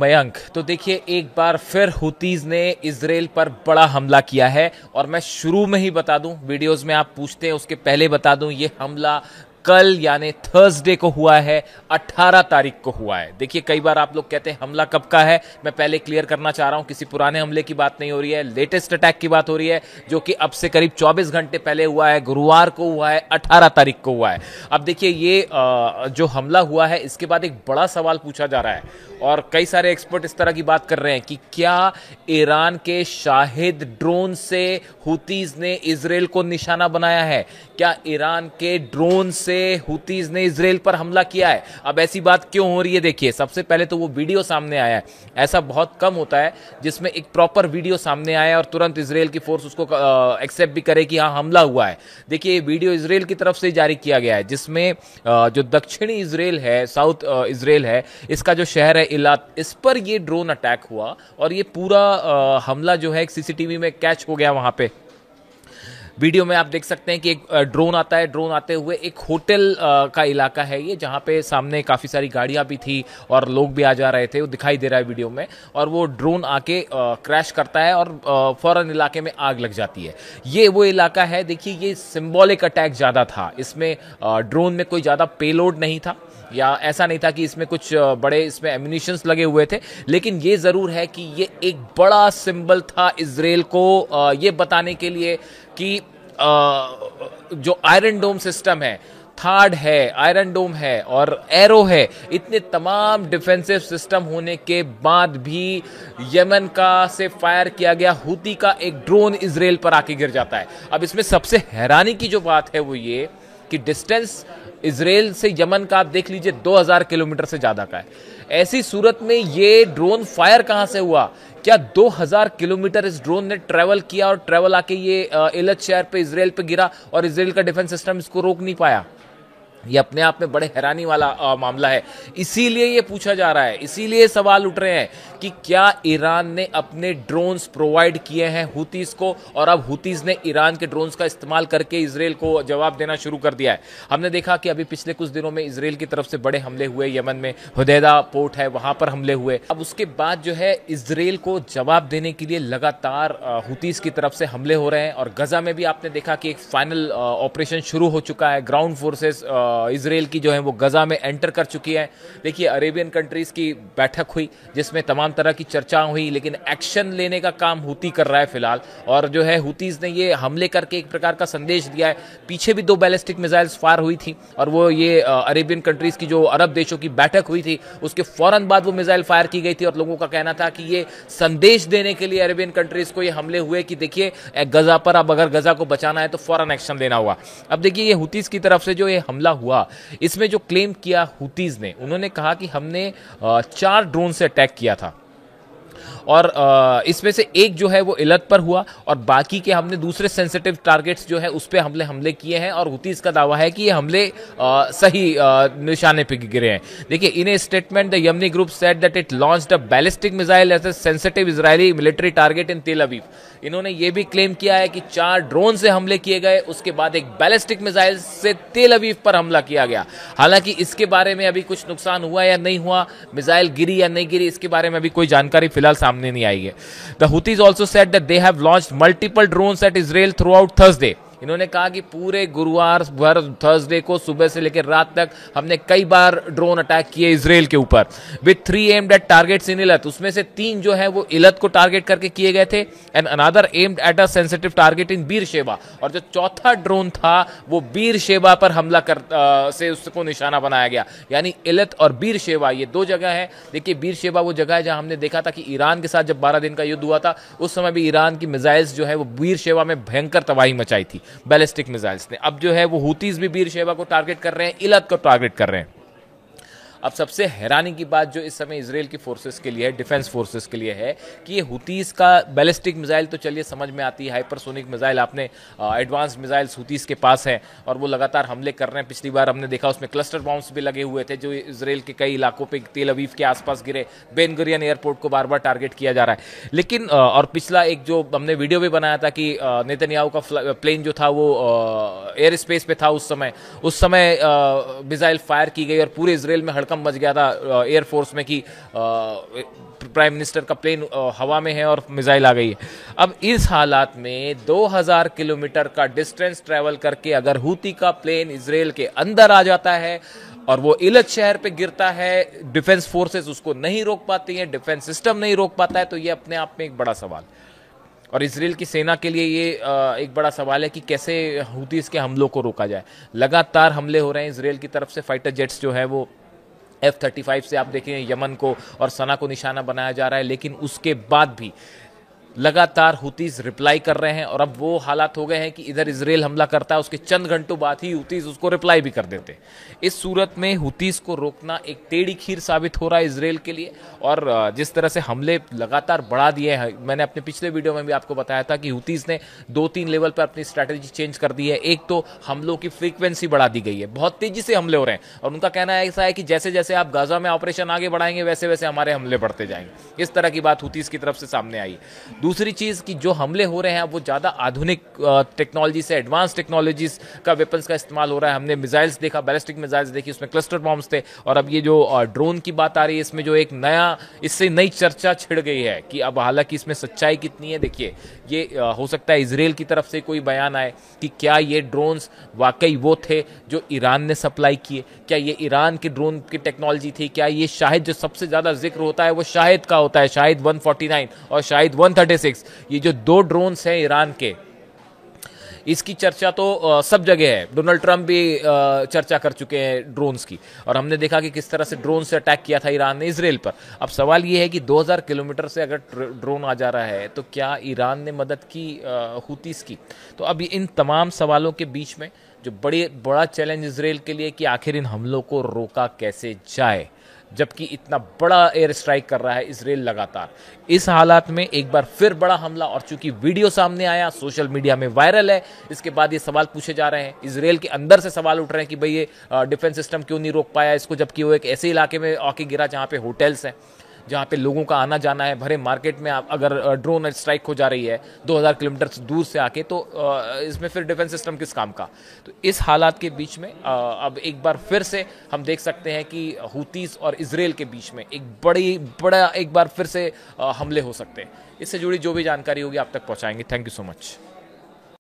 मयंक, तो देखिए एक बार फिर हुतीज ने इजराइल पर बड़ा हमला किया है। और मैं शुरू में ही बता दूं, वीडियोस में आप पूछते हैं उसके पहले बता दूं, ये हमला कल यानी थर्सडे को हुआ है, 18 तारीख को हुआ है। देखिए कई बार आप लोग कहते हैं हमला कब का है, मैं पहले क्लियर करना चाह रहा हूं, किसी पुराने हमले की बात नहीं हो रही है, लेटेस्ट अटैक की बात हो रही है जो कि अब से करीब 24 घंटे पहले हुआ है, गुरुवार को हुआ है, 18 तारीख को हुआ है। अब देखिए ये जो हमला हुआ है इसके बाद एक बड़ा सवाल पूछा जा रहा है और कई सारे एक्सपर्ट इस तरह की बात कर रहे हैं कि क्या ईरान के शाहिद ड्रोन से हुतीज ने इजराइल को निशाना बनाया है, क्या ईरान के ड्रोन से हुतीज ने इजराइल पर हमला किया है। अब ऐसी बात क्यों हो रही है, देखिए सबसे पहले तो वो वीडियो सामने आया है। ऐसा बहुत कम होता है जिसमें एक प्रॉपर वीडियो सामने आया और तुरंत इजराइल की फोर्स उसको एक्सेप्ट भी करे कि हाँ हमला हुआ है। देखिए ये वीडियो इजराइल की तरफ से जारी किया गया है जिसमें जो दक्षिणी इजराइल है, साउथ इजराइल है, इसका जो शहर है इलात, इस पर ये ड्रोन अटैक हुआ और ये पूरा हमला जो है सीसीटीवी में कैच हो गया। वहां पे वीडियो में आप देख सकते हैं कि एक ड्रोन आता है, ड्रोन आते हुए एक होटल का इलाका है ये, जहां पे सामने काफ़ी सारी गाड़ियां भी थी और लोग भी आ जा रहे थे, वो दिखाई दे रहा है वीडियो में। और वो ड्रोन आके क्रैश करता है और फौरन इलाके में आग लग जाती है। ये वो इलाका है, देखिए ये सिंबॉलिक अटैक ज़्यादा था, इसमें ड्रोन में कोई ज़्यादा पेलोड नहीं था या ऐसा नहीं था कि इसमें कुछ बड़े इसमें एम्यूनिशंस लगे हुए थे, लेकिन ये ज़रूर है कि ये एक बड़ा सिंबल था इजराइल को ये बताने के लिए कि जो आयरन डोम सिस्टम है, थार्ड है, आयरन डोम है और एरो है, इतने तमाम डिफेंसिव सिस्टम होने के बाद भी यमन का से फायर किया गया हुती का एक ड्रोन इजराइल पर आके गिर जाता है। अब इसमें सबसे हैरानी की जो बात है वो ये कि डिस्टेंस इजराइल से यमन का आप देख लीजिए 2000 किलोमीटर से ज्यादा का है। ऐसी सूरत में ये ड्रोन फायर कहां से हुआ, क्या 2000 किलोमीटर इस ड्रोन ने ट्रेवल किया और ट्रेवल आके ये इलत शहर पे इजराइल पे गिरा और इजराइल का डिफेंस सिस्टम इसको रोक नहीं पाया। ये अपने आप में बड़े हैरानी वाला मामला है। इसीलिए ये पूछा जा रहा है, इसीलिए सवाल उठ रहे हैं कि क्या ईरान ने अपने ड्रोन्स प्रोवाइड किए हैं हुतीज को और अब हुतीज ने ईरान के ड्रोन्स का इस्तेमाल करके इजराइल को जवाब देना शुरू कर दिया है। हमने देखा कि अभी पिछले कुछ दिनों में इजराइल की तरफ से बड़े हमले हुए, यमन में हुदैदा पोर्ट है वहां पर हमले हुए। अब उसके बाद जो है इजराइल को जवाब देने के लिए लगातार हुतीज की तरफ से हमले हो रहे हैं और गजा में भी आपने देखा कि एक फाइनल ऑपरेशन शुरू हो चुका है। ग्राउंड फोर्सेस इजराइल की जो है वो गजा में एंटर कर चुकी है। देखिए अरेबियन कंट्रीज की बैठक हुई जिसमें तमाम तरह की चर्चा हुई, लेकिन एक्शन लेने का काम हुती कर रहा है फिलहाल। और जो है हुतीज ने ये हमले करके एक प्रकार का संदेश दिया है। पीछे भी 2 बैलिस्टिक मिसाइल्स फायर हुई थी और वो ये अरेबियन कंट्रीज की जो अरब देशों की बैठक हुई थी उसके फौरन बाद वो मिसाइल फायर की गई थी और लोगों का कहना था कि ये संदेश देने के लिए अरेबियन कंट्रीज को ये हमले हुए कि देखिए गजा पर अब अगर गजा को बचाना है तो फौरन एक्शन लेना हुआ। अब देखिए ये हुतीज की तरफ से जो ये हमला हुआ, इसमें जो क्लेम किया हुतीज ने, उन्होंने कहा कि हमने 4 ड्रोन से अटैक किया था और इसमें से एक जो है वो इलत पर हुआ और बाकी के हमने दूसरे सेंसिटिव टारगेट्स जो है उस पे हमले किए हैं। और हुतीज का दावा है कि ये हमले सही निशाने पे गिरे हैं। देखिए in a statement the Yemeni group said that it launched a ballistic missile at a sensitive Israeli military target in Tel Aviv. इन्होंने ये भी क्लेम किया है कि 4 ड्रोन से हमले किए गए, उसके बाद एक बैलिस्टिक मिसाइल से तेल अवीव पर हमला किया गया। हालांकि इसके बारे में अभी कुछ नुकसान हुआ या नहीं हुआ, मिसाइल गिरी या नहीं गिरी, इसके बारे में अभी कोई जानकारी फिलहाल सामने नहीं आई है। The Houthis also said that they have launched multiple drones at Israel throughout Thursday. इन्होंने कहा कि पूरे गुरुवार भर थर्सडे को सुबह से लेकर रात तक हमने कई बार ड्रोन अटैक किए इजराइल के ऊपर with 3 aimed at targets in Eilat. उसमें से 3 जो है वो इलत को टारगेट करके किए गए थे and another aimed at a sensitive target in Bir Sheba. और जो चौथा ड्रोन था वो बीर शेबा पर हमला से उसको निशाना बनाया गया। यानी इलत और बीर शेबा ये 2 जगह है। देखिए बीर शेबा वो जगह है जहां हमने देखा था कि ईरान के साथ जब 12 दिन का युद्ध हुआ था उस समय भी ईरान की मिसाइल्स जो है वो बीर शेबा में भयंकर तबाही मचाई थी बैलिस्टिक मिसाइल्स ने। अब जो है वो हुतीज भी बीर शेबा को टारगेट कर रहे हैं, इलत को टारगेट कर रहे हैं। अब सबसे हैरानी की बात जो इस समय इजराइल की फोर्सेस के लिए है, डिफेंस फोर्सेस के लिए है कि ये हुतीज का बैलिस्टिक मिसाइल तो चलिए समझ में आती है, हाइपरसोनिक मिसाइल आपने एडवांस्ड मिसाइल्स हुतीज के पास है और वो लगातार हमले कर रहे हैं। पिछली बार हमने देखा उसमें क्लस्टर बॉम्ब्स भी लगे हुए थे जो इजराइल के कई इलाकों पे तेल अवीव के आसपास गिरे। बेन गुरियन एयरपोर्ट को बार बार टारगेट किया जा रहा है। लेकिन और पिछला एक जो हमने वीडियो भी बनाया था कि नेतन्याहू का प्लेन जो था वो एयर स्पेस पे था, उस समय मिसाइल फायर की गई और पूरे इजराइल में हड़कंप हड़कंप मच गया था एयरफोर्स में कि प्राइम मिनिस्टर का प्लेन हवा में है और मिसाइल आ गई है। अब इस हालात में 2000 किलोमीटर का डिस्टेंस ट्रैवल करके अगर हूती का प्लेन इजराइल के अंदर आ जाता है और वो इलत शहर पे गिरता है, डिफेंस फोर्सेस उसको नहीं रोक पाती हैं, डिफेंस सिस्टम नहीं रोक पाता है, तो ये अपने आप में एक बड़ा सवाल। और इजराइल की सेना के लिए ये एक बड़ा सवाल है कि कैसे हूतीस के हमलों को रोका जाए। लगातार हमले हो रहे हैं इजराइल की तरफ से, फाइटर जेट्स जो है वो F-35 से आप देखें यमन को और सना को निशाना बनाया जा रहा है, लेकिन उसके बाद भी लगातार हुतीज रिप्लाई कर रहे हैं। और अब वो हालात हो गए हैं कि इधर इजराइल हमला करता है, उसके चंद घंटों बाद ही हुतीज उसको रिप्लाई भी कर देते हैं। इस सूरत में हुतीज को रोकना एक टेढ़ी खीर साबित हो रहा है इजराइल के लिए। और जिस तरह से हमले लगातार बढ़ा दिए हैं, मैंने अपने पिछले वीडियो में भी आपको बताया था कि हुतीज ने 2-3 लेवल पर अपनी स्ट्रैटेजी चेंज कर दी है। एक तो हमलों की फ्रीक्वेंसी बढ़ा दी गई है, बहुत तेजी से हमले हो रहे हैं, और उनका कहना ऐसा है कि जैसे जैसे आप गाजा में ऑपरेशन आगे बढ़ाएंगे वैसे वैसे हमारे हमले बढ़ते जाएंगे। इस तरह की बात हुतीज की तरफ से सामने आई। दूसरी चीज कि जो हमले हो रहे हैं वो ज्यादा आधुनिक टेक्नोलॉजी से, एडवांस टेक्नोलॉजीज का वेपन्स का इस्तेमाल हो रहा है। हमने मिसाइल्स देखा, बैलिस्टिक मिसाइल्स देखी, उसमें क्लस्टर बॉम्ब्स थे। और अब ये जो ड्रोन की बात आ रही है, इसमें जो एक नया, इससे नई चर्चा छिड़ गई है कि अब हालांकि इसमें सच्चाई कितनी है। देखिए, ये हो सकता है इजराइल की तरफ से कोई बयान आए कि क्या ये ड्रोन्स वाकई वो थे जो ईरान ने सप्लाई किए, क्या ये ईरान के ड्रोन की टेक्नोलॉजी थी, क्या ये शाहिद, जो सबसे ज्यादा जिक्र होता है वो शाहिद का होता है, शाहिद 149 और शाहिद 136, ये जो 2 ड्रोन्स हैं ईरान के, इसकी चर्चा तो सब जगह है। डोनाल्ड ट्रंप भी चर्चा कर चुके हैं ड्रोन्स की, और हमने देखा कि किस तरह से ड्रोन से अटैक किया था ईरान ने इजराइल पर। अब सवाल ये है कि 2000 किलोमीटर से अगर ड्रोन आ जा रहा है तो क्या ईरान ने मदद की हुतीस की? तो अब इन तमाम सवालों के बीच में जो बड़ा चैलेंज इजराइल के लिए कि आखिर इन हमलों को रोका कैसे जाए, जबकि इतना बड़ा एयर स्ट्राइक कर रहा है इजराइल लगातार। इस हालात में एक बार फिर बड़ा हमला, और चूंकि वीडियो सामने आया, सोशल मीडिया में वायरल है, इसके बाद ये सवाल पूछे जा रहे हैं, इजराइल के अंदर से सवाल उठ रहे हैं कि भाई ये डिफेंस सिस्टम क्यों नहीं रोक पाया इसको, जबकि वो एक ऐसे इलाके में आके गिरा जहां पे होटल्स हैं, जहाँ पे लोगों का आना जाना है, भरे मार्केट में अगर ड्रोन स्ट्राइक हो जा रही है 2000 किलोमीटर दूर से आके, तो इसमें फिर डिफेंस सिस्टम किस काम का? तो इस हालात के बीच में अब एक बार फिर से हम देख सकते हैं कि हुतीस और इजराइल के बीच में एक बड़ा एक बार फिर से हमले हो सकते हैं। इससे जुड़ी जो भी जानकारी होगी आप तक पहुंचाएंगे। Thank you so much.